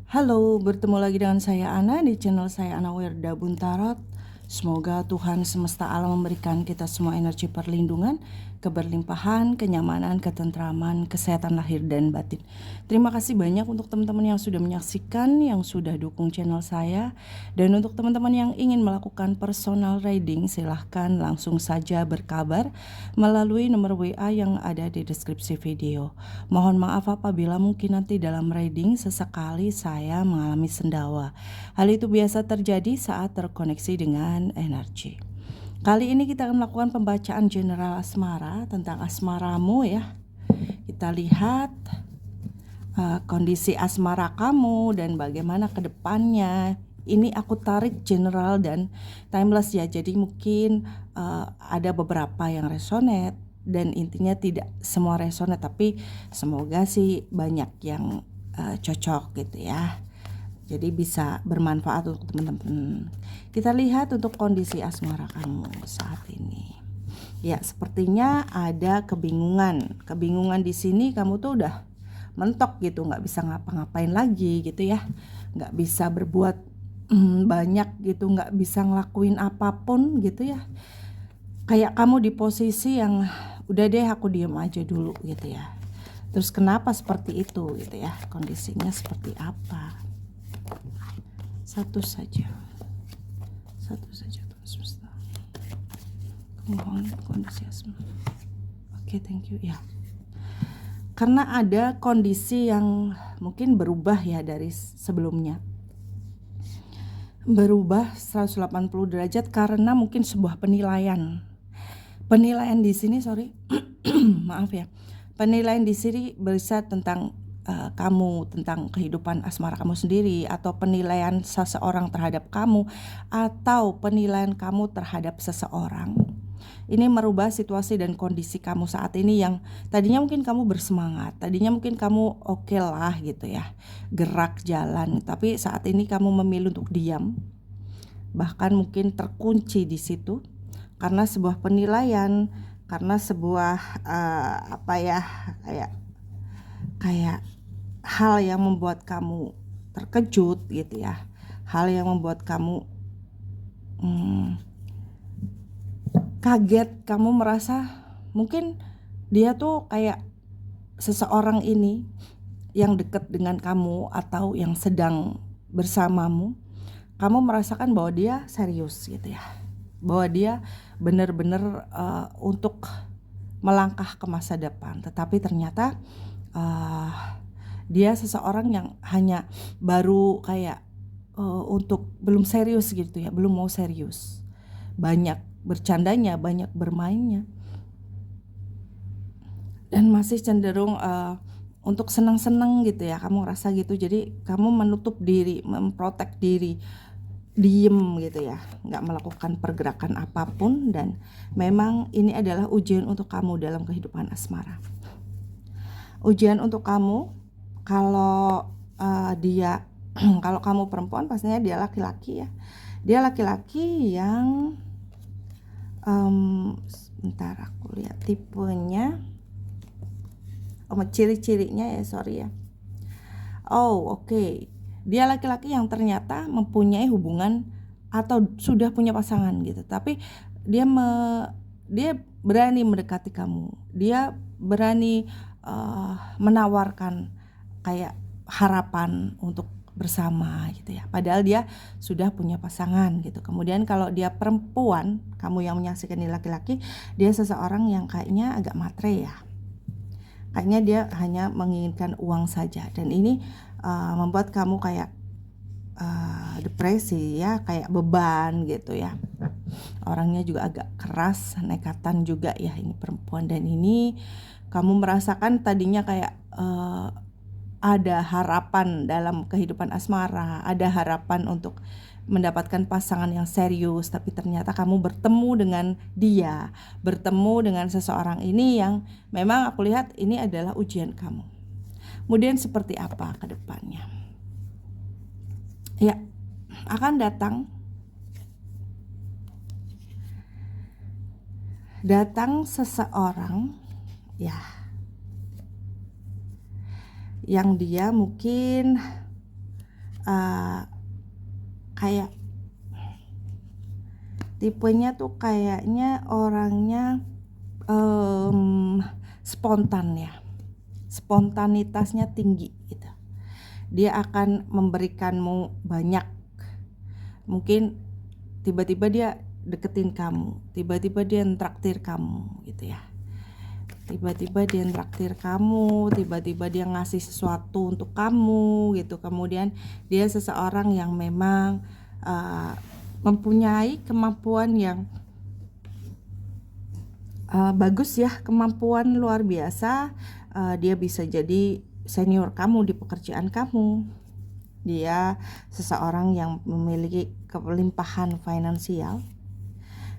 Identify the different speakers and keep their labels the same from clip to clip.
Speaker 1: Halo, bertemu lagi dengan saya Ana di channel saya Ana Wirda Buntarot. Semoga Tuhan semesta alam memberikan kita semua energi perlindungan, keberlimpahan, kenyamanan, ketentraman, kesehatan lahir dan batin. Terima kasih banyak untuk teman-teman yang sudah menyaksikan, yang sudah dukung channel saya. Dan untuk teman-teman yang ingin melakukan personal reading, silahkan langsung saja berkabar melalui nomor WA yang ada di deskripsi video. Mohon maaf apabila mungkin nanti dalam reading sesekali saya mengalami sendawa. Hal itu biasa terjadi saat terkoneksi dengan energi. Kali ini kita akan melakukan pembacaan general asmara tentang asmaramu ya. Kita lihat kondisi asmara kamu dan bagaimana ke depannya. Ini aku tarik general dan timeless ya. Jadi mungkin ada beberapa yang resonate dan intinya tidak semua resonate, tapi semoga sih banyak yang cocok gitu ya. Jadi bisa bermanfaat untuk teman-teman. Kita lihat untuk kondisi asmara kamu saat ini. Ya, sepertinya ada kebingungan. Kebingungan di sini kamu tuh udah mentok gitu, nggak bisa ngapa-ngapain lagi gitu ya. Nggak bisa berbuat banyak gitu, nggak bisa ngelakuin apapun gitu ya. Kayak kamu di posisi yang udah deh aku diem aja dulu gitu ya. Terus kenapa seperti itu gitu ya, kondisinya seperti apa? Satu saja Tuhan semesta, mohon kondisi asmara. Oke, thank you ya. Karena ada kondisi yang mungkin berubah ya dari sebelumnya, berubah 180 derajat karena mungkin sebuah penilaian di sini maaf ya, penilaian di sini bisa tentang kamu, tentang kehidupan asmara kamu sendiri, atau penilaian seseorang terhadap kamu, atau penilaian kamu terhadap seseorang. Ini merubah situasi dan kondisi kamu saat ini yang tadinya mungkin kamu bersemangat, tadinya mungkin kamu oke lah gitu ya, gerak jalan, tapi saat ini kamu memilih untuk diam, bahkan mungkin terkunci di situ karena sebuah penilaian, karena sebuah apa ya, kayak hal yang membuat kamu terkejut gitu ya, hal yang membuat kamu kaget, kamu merasa mungkin dia tuh kayak seseorang ini yang dekat dengan kamu atau yang sedang bersamamu, kamu merasakan bahwa dia serius gitu ya, bahwa dia benar-benar untuk melangkah ke masa depan, tetapi ternyata dia seseorang yang hanya baru kayak untuk belum serius gitu ya, belum mau serius, banyak bercandanya, banyak bermainnya, dan masih cenderung untuk senang-senang gitu ya, kamu rasa gitu. Jadi kamu menutup diri, memprotek diri, diem gitu ya, nggak melakukan pergerakan apapun. Dan memang ini adalah ujian untuk kamu dalam kehidupan asmara. Ujian untuk kamu kalau dia kalau kamu perempuan, pastinya dia laki-laki ya. Dia laki-laki yang sebentar aku lihat tipenya, ciri-cirinya ya, sorry ya. Oke. Dia laki-laki yang ternyata mempunyai hubungan atau sudah punya pasangan gitu, tapi dia berani mendekati kamu, dia berani menawarkan kayak harapan untuk bersama gitu ya, padahal dia sudah punya pasangan gitu. Kemudian kalau dia perempuan, kamu yang menyaksikan ini laki-laki, dia seseorang yang kayaknya agak matre ya, kayaknya dia hanya menginginkan uang saja. Dan ini membuat kamu kayak depresi ya, kayak beban gitu ya. Orangnya juga agak keras, nekatan juga ya, ini perempuan. Dan ini kamu merasakan tadinya kayak ada harapan dalam kehidupan asmara, ada harapan untuk mendapatkan pasangan yang serius, tapi ternyata kamu bertemu dengan dia, bertemu dengan seseorang ini yang memang aku lihat ini adalah ujian kamu. Kemudian seperti apa ke depannya? Ya, akan datang seseorang ya, yang dia mungkin uh, kayak tipenya tuh kayaknya orangnya spontan ya, spontanitasnya tinggi gitu. Dia akan memberikanmu banyak. Mungkin tiba-tiba dia deketin kamu, tiba-tiba dia traktir kamu gitu ya. Tiba-tiba dia traktir kamu, tiba-tiba dia ngasih sesuatu untuk kamu gitu. Kemudian dia seseorang yang memang mempunyai kemampuan yang bagus ya, kemampuan luar biasa. Dia bisa jadi senior kamu di pekerjaan kamu. Dia seseorang yang memiliki kelimpahan finansial.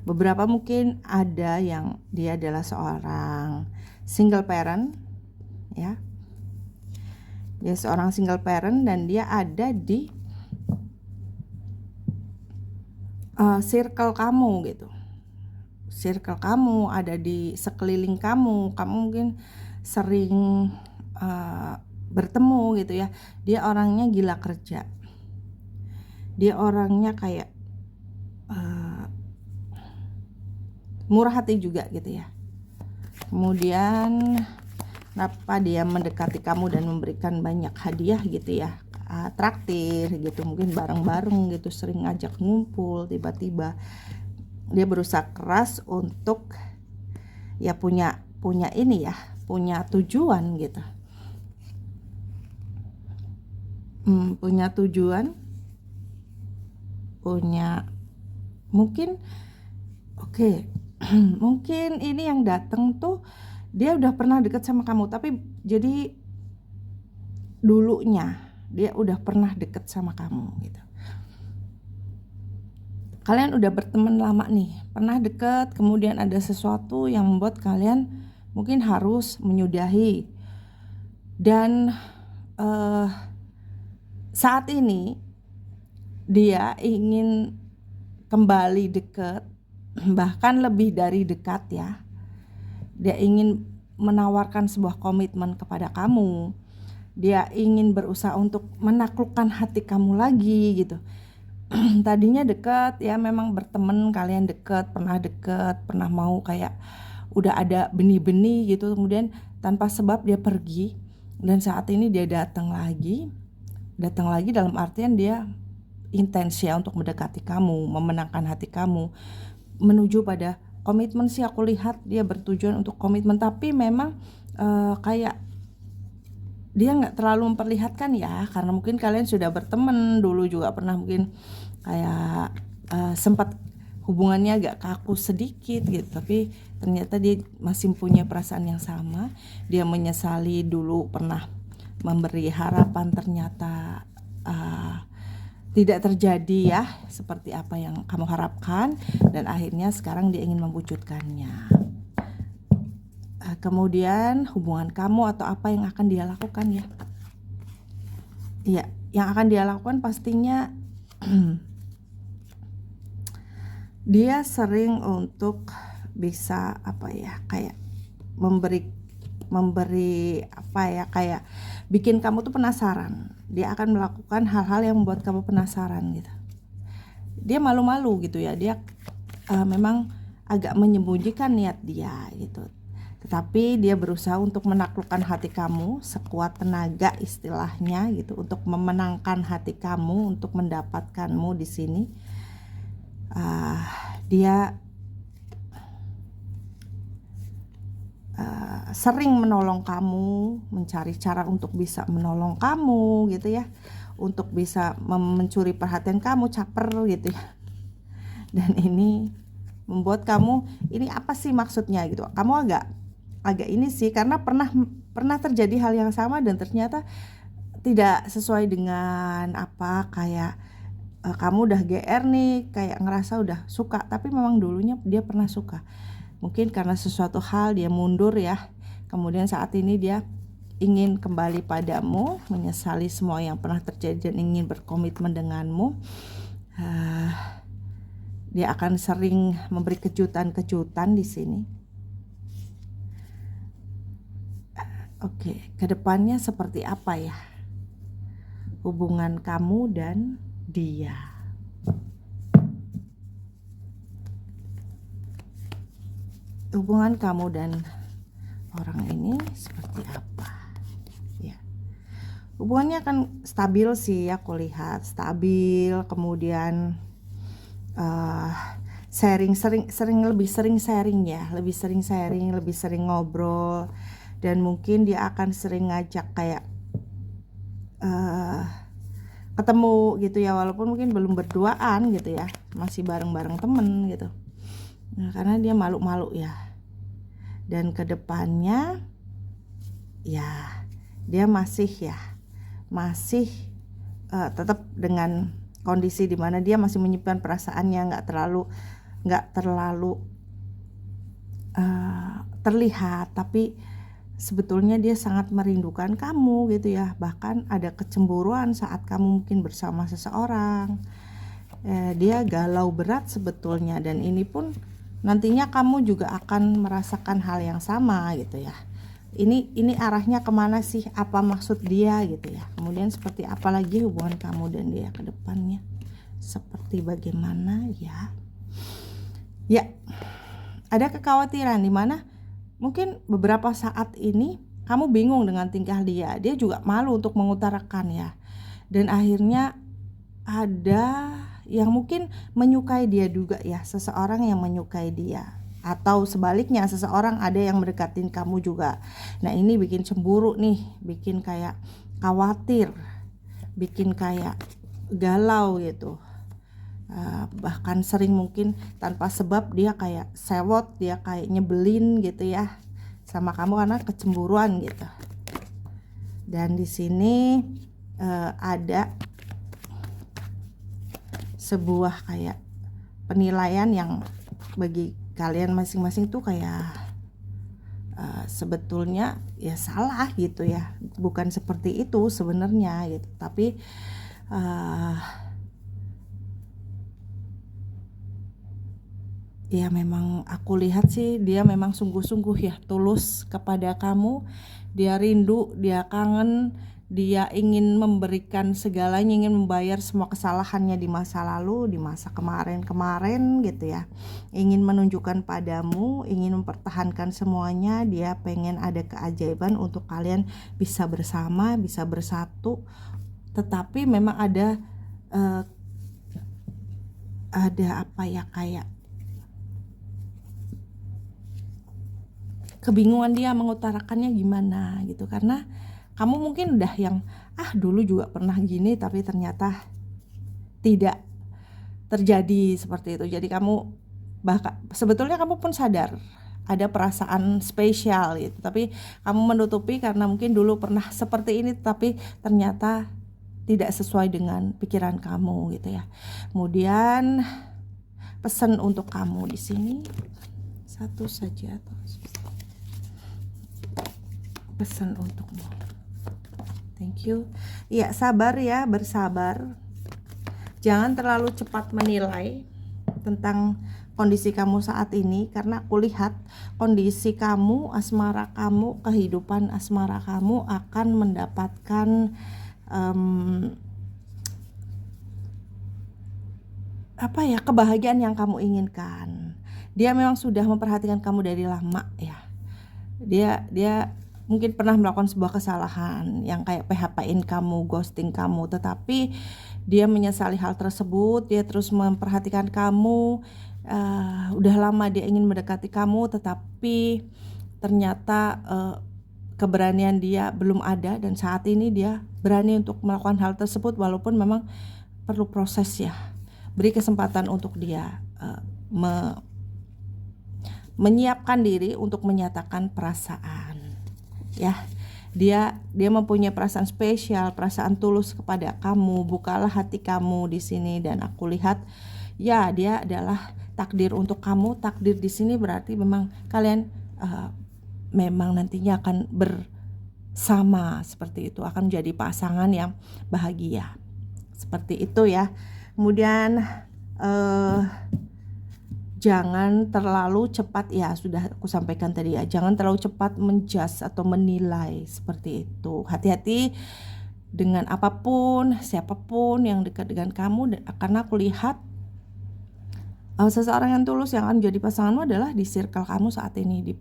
Speaker 1: Beberapa mungkin ada yang dia adalah seorang single parent ya. Dia seorang single parent dan dia ada di circle kamu gitu. Circle kamu ada di sekeliling kamu. Kamu mungkin sering bertemu gitu ya. Dia orangnya gila kerja. Dia orangnya kayak murah hati juga gitu ya. Kemudian kenapa dia mendekati kamu dan memberikan banyak hadiah gitu ya, traktir gitu, mungkin bareng-bareng gitu, sering ngajak ngumpul. Tiba-tiba dia berusaha keras untuk ya punya ini ya, punya tujuan gitu, punya tujuan, punya mungkin mungkin ini yang datang tuh dia udah pernah deket sama kamu, tapi jadi dulunya dia udah pernah deket sama kamu gitu. Kalian udah berteman lama nih, pernah deket, kemudian ada sesuatu yang membuat kalian mungkin harus menyudahi. Dan saat ini dia ingin kembali deket, bahkan lebih dari dekat ya. Dia ingin menawarkan sebuah komitmen kepada kamu. Dia ingin berusaha untuk menaklukkan hati kamu lagi gitu. Tadinya dekat ya, memang berteman, kalian dekat, pernah mau kayak udah ada benih-benih gitu. Kemudian tanpa sebab dia pergi, dan saat ini dia datang lagi dalam artian dia intens ya untuk mendekati kamu, memenangkan hati kamu, menuju pada komitmen sih. Aku lihat dia bertujuan untuk komitmen, tapi memang kayak dia nggak terlalu memperlihatkan ya, karena mungkin kalian sudah berteman dulu juga, pernah mungkin kayak sempat hubungannya agak kaku sedikit gitu, tapi ternyata dia masih punya perasaan yang sama. Dia menyesali dulu pernah memberi harapan, ternyata tidak terjadi ya seperti apa yang kamu harapkan, dan akhirnya sekarang dia ingin mewujudkannya. Kemudian hubungan kamu atau apa yang akan dia lakukan ya? Iya, yang akan dia lakukan pastinya dia sering untuk bisa apa ya, kayak memberi apa ya, kayak bikin kamu tuh penasaran. Dia akan melakukan hal-hal yang membuat kamu penasaran gitu. Dia malu-malu gitu ya, dia memang agak menyembunyikan niat dia gitu. Tetapi dia berusaha untuk menaklukkan hati kamu sekuat tenaga istilahnya gitu, untuk memenangkan hati kamu, untuk mendapatkanmu di sini. Dia sering menolong kamu, mencari cara untuk bisa menolong kamu gitu ya, untuk bisa mencuri perhatian kamu, caper gitu ya. Dan ini membuat kamu, ini apa sih maksudnya gitu. Kamu agak ini sih, karena pernah terjadi hal yang sama dan ternyata tidak sesuai dengan apa, kayak kamu udah GR nih, kayak ngerasa udah suka, tapi memang dulunya dia pernah suka. Mungkin karena sesuatu hal dia mundur ya. Kemudian saat ini dia ingin kembali padamu, menyesali semua yang pernah terjadi dan ingin berkomitmen denganmu. Dia akan sering memberi kejutan-kejutan di sini. Oke, kedepannya seperti apa ya hubungan kamu dan dia. Hubungan kamu dan orang ini seperti apa ya? Hubungannya akan stabil sih, aku lihat stabil, kemudian lebih sering sharing ya, lebih sering ngobrol, dan mungkin dia akan sering ngajak kayak ketemu gitu ya, walaupun mungkin belum berduaan gitu ya, masih bareng-bareng temen gitu. Nah, karena dia malu-malu ya, dan kedepannya ya dia masih tetap dengan kondisi dimana dia masih menyimpan perasaannya, nggak terlalu terlihat, tapi sebetulnya dia sangat merindukan kamu gitu ya. Bahkan ada kecemburuan saat kamu mungkin bersama seseorang. Dia galau berat sebetulnya, dan ini pun nantinya kamu juga akan merasakan hal yang sama gitu ya. Ini arahnya kemana sih, apa maksud dia gitu ya. Kemudian seperti apa lagi hubungan kamu dan dia ke depannya, seperti bagaimana ya. Ada kekhawatiran di mana mungkin beberapa saat ini kamu bingung dengan tingkah dia juga malu untuk mengutarakan ya, dan akhirnya ada yang mungkin menyukai dia juga ya, seseorang yang menyukai dia, atau sebaliknya seseorang ada yang mendekatin kamu juga. Nah, ini bikin cemburu nih, bikin kayak khawatir, bikin kayak galau gitu. Bahkan sering mungkin tanpa sebab dia kayak sewot, dia kayak nyebelin gitu ya sama kamu karena kecemburuan gitu. Dan di sini ada sebuah kayak penilaian yang bagi kalian masing-masing tuh kayak sebetulnya ya salah gitu ya, bukan seperti itu sebenarnya gitu, tapi ya memang aku lihat sih dia memang sungguh-sungguh ya tulus kepada kamu. Dia rindu, dia kangen, dia ingin memberikan segalanya, ingin membayar semua kesalahannya di masa lalu, di masa kemarin gitu ya. Ingin menunjukkan padamu, ingin mempertahankan semuanya. Dia pengen ada keajaiban untuk kalian bisa bersama, bisa bersatu. Tetapi memang ada apa ya, kayak kebingungan dia mengutarakannya gimana gitu, karena kamu mungkin udah yang dulu juga pernah gini, tapi ternyata tidak terjadi seperti itu. Jadi kamu bahkan sebetulnya kamu pun sadar ada perasaan spesial gitu, tapi kamu menutupi karena mungkin dulu pernah seperti ini, tapi ternyata tidak sesuai dengan pikiran kamu gitu ya. Kemudian pesan untuk kamu di sini satu saja, pesan untukmu. Thank you. Iya, sabar ya, bersabar. Jangan terlalu cepat menilai tentang kondisi kamu saat ini, karena aku lihat kondisi kamu, asmara kamu, kehidupan asmara kamu akan mendapatkan kebahagiaan yang kamu inginkan. Dia memang sudah memperhatikan kamu dari lama ya. Dia mungkin pernah melakukan sebuah kesalahan yang kayak PHP-in kamu, ghosting kamu, tetapi dia menyesali hal tersebut. Dia terus memperhatikan kamu. Udah lama dia ingin mendekati kamu, tetapi ternyata keberanian dia belum ada, dan saat ini dia berani untuk melakukan hal tersebut, walaupun memang perlu proses ya. Beri kesempatan untuk dia menyiapkan diri untuk menyatakan perasaan. Ya, dia mempunyai perasaan spesial, perasaan tulus kepada kamu. Bukalah hati kamu di sini, dan aku lihat ya dia adalah takdir untuk kamu. Takdir di sini berarti memang kalian memang nantinya akan bersama seperti itu, akan menjadi pasangan yang bahagia seperti itu ya. Kemudian jangan terlalu cepat, ya sudah aku sampaikan tadi ya, jangan terlalu cepat menjudge atau menilai seperti itu. Hati-hati dengan apapun, siapapun yang dekat dengan kamu, karena aku lihat seseorang yang tulus yang akan jadi pasanganmu adalah di circle kamu saat ini, di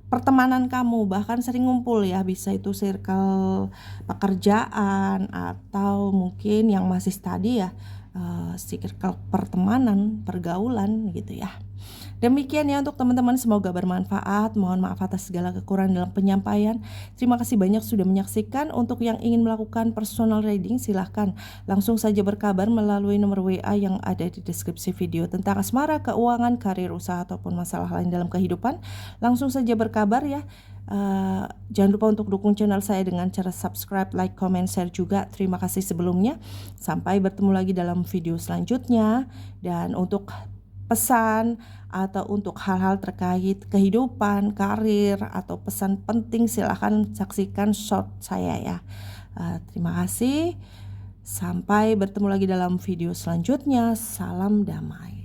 Speaker 1: pertemanan kamu, bahkan sering ngumpul ya, bisa itu circle pekerjaan atau mungkin yang masih study ya, circle pertemanan, pergaulan gitu ya. Demikian ya untuk teman-teman, semoga bermanfaat. Mohon maaf atas segala kekurangan dalam penyampaian. Terima kasih banyak sudah menyaksikan. Untuk yang ingin melakukan personal reading, silahkan langsung saja berkabar melalui nomor WA yang ada di deskripsi video tentang asmara, keuangan, karir, usaha, ataupun masalah lain dalam kehidupan. Langsung saja berkabar ya. Jangan lupa untuk dukung channel saya dengan cara subscribe, like, comment, share juga. Terima kasih sebelumnya. Sampai bertemu lagi dalam video selanjutnya. Dan untuk pesan atau untuk hal-hal terkait kehidupan, karir, atau pesan penting, silahkan saksikan short saya ya. Terima kasih. Sampai bertemu lagi dalam video selanjutnya. Salam damai.